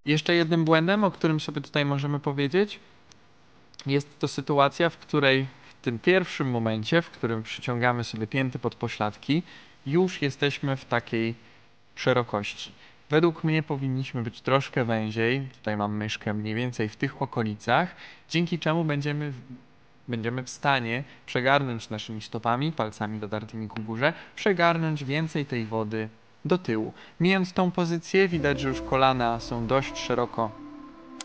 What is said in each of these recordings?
Jeszcze jednym błędem, o którym sobie tutaj możemy powiedzieć, jest to sytuacja, w której w tym pierwszym momencie, w którym przyciągamy sobie pięty pod pośladki, już jesteśmy w takiej szerokości. Według mnie powinniśmy być troszkę węziej, tutaj mam myszkę mniej więcej w tych okolicach, dzięki czemu będziemy w stanie przegarnąć naszymi stopami, palcami dotartymi ku górze, przegarnąć więcej tej wody do tyłu. Mijając tą pozycję, widać, że już kolana są dość szeroko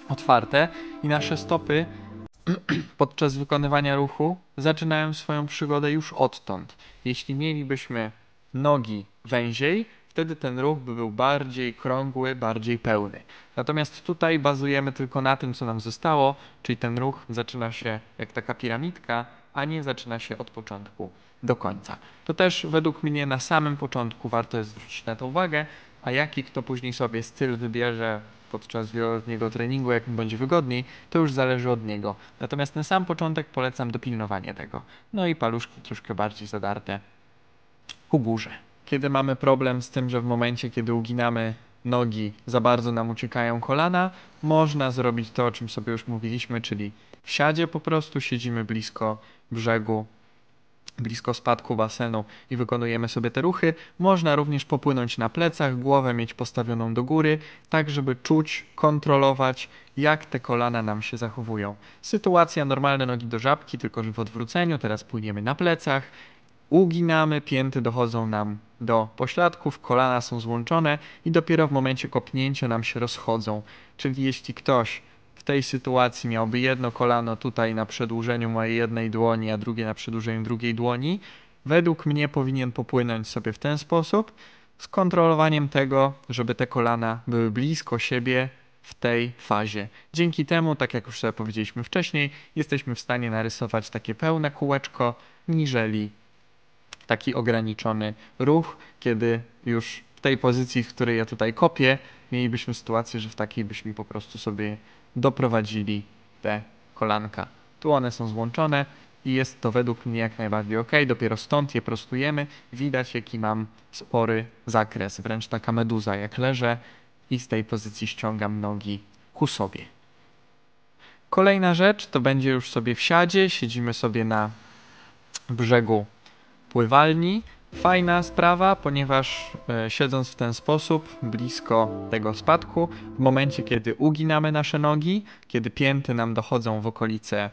otwarte i nasze stopy podczas wykonywania ruchu zaczynają swoją przygodę już odtąd. Jeśli mielibyśmy nogi węziej, wtedy ten ruch by był bardziej krągły, bardziej pełny. Natomiast tutaj bazujemy tylko na tym, co nam zostało, czyli ten ruch zaczyna się jak taka piramidka, a nie zaczyna się od początku do końca. To też według mnie na samym początku warto jest zwrócić na to uwagę, a jaki kto później sobie styl wybierze podczas wieloletniego treningu, jak mu będzie wygodniej, to już zależy od niego. Natomiast na sam początek polecam dopilnowanie tego. No i paluszki troszkę bardziej zadarte ku górze. Kiedy mamy problem z tym, że w momencie, kiedy uginamy nogi, za bardzo nam uciekają kolana, można zrobić to, o czym sobie już mówiliśmy, czyli w siadzie po prostu siedzimy blisko brzegu, blisko spadku basenu i wykonujemy sobie te ruchy. Można również popłynąć na plecach, głowę mieć postawioną do góry, tak żeby czuć, kontrolować, jak te kolana nam się zachowują. Sytuacja normalne nogi do żabki, tylko że w odwróceniu. Teraz płyniemy na plecach, uginamy, pięty dochodzą nam do pośladków, kolana są złączone i dopiero w momencie kopnięcia nam się rozchodzą. Czyli jeśli ktoś w tej sytuacji miałby jedno kolano tutaj na przedłużeniu mojej jednej dłoni, a drugie na przedłużeniu drugiej dłoni, według mnie powinien popłynąć sobie w ten sposób, z kontrolowaniem tego, żeby te kolana były blisko siebie w tej fazie. Dzięki temu, tak jak już sobie powiedzieliśmy wcześniej, jesteśmy w stanie narysować takie pełne kółeczko, niżeli taki ograniczony ruch, kiedy już w tej pozycji, w której ja tutaj kopię, mielibyśmy sytuację, że w takiej byśmy po prostu sobie doprowadzili te kolanka. Tu one są złączone i jest to według mnie jak najbardziej ok. Dopiero stąd je prostujemy. Widać, jaki mam spory zakres, wręcz taka meduza, jak leżę i z tej pozycji ściągam nogi ku sobie. Kolejna rzecz to będzie już sobie w siadzie. Siedzimy sobie na brzegu pływalni. Fajna sprawa, ponieważ siedząc w ten sposób, blisko tego spadku, w momencie kiedy uginamy nasze nogi, kiedy pięty nam dochodzą w okolice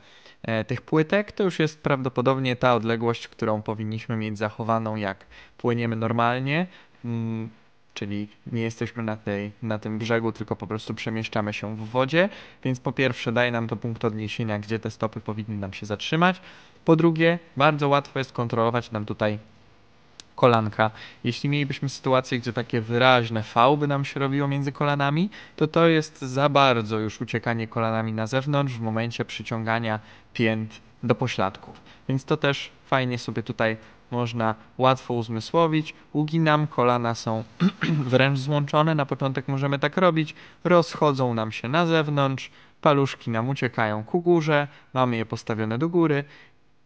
tych płytek, to już jest prawdopodobnie ta odległość, którą powinniśmy mieć zachowaną, jak płyniemy normalnie, czyli nie jesteśmy na tym brzegu, tylko po prostu przemieszczamy się w wodzie, więc po pierwsze daje nam to punkt odniesienia, gdzie te stopy powinny nam się zatrzymać. Po drugie, bardzo łatwo jest kontrolować nam tutaj kolanka. Jeśli mielibyśmy sytuację, gdzie takie wyraźne V by nam się robiło między kolanami, to jest za bardzo już uciekanie kolanami na zewnątrz w momencie przyciągania pięt do pośladków. Więc to też fajnie sobie tutaj można łatwo uzmysłowić. Uginam, kolana są wręcz złączone, na początek możemy tak robić, rozchodzą nam się na zewnątrz, paluszki nam uciekają ku górze, mamy je postawione do góry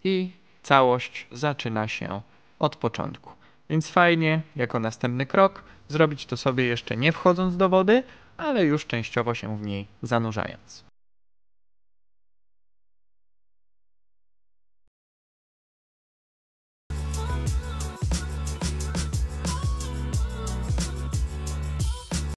i całość zaczyna się od początku. Więc fajnie, jako następny krok, zrobić to sobie jeszcze nie wchodząc do wody, ale już częściowo się w niej zanurzając.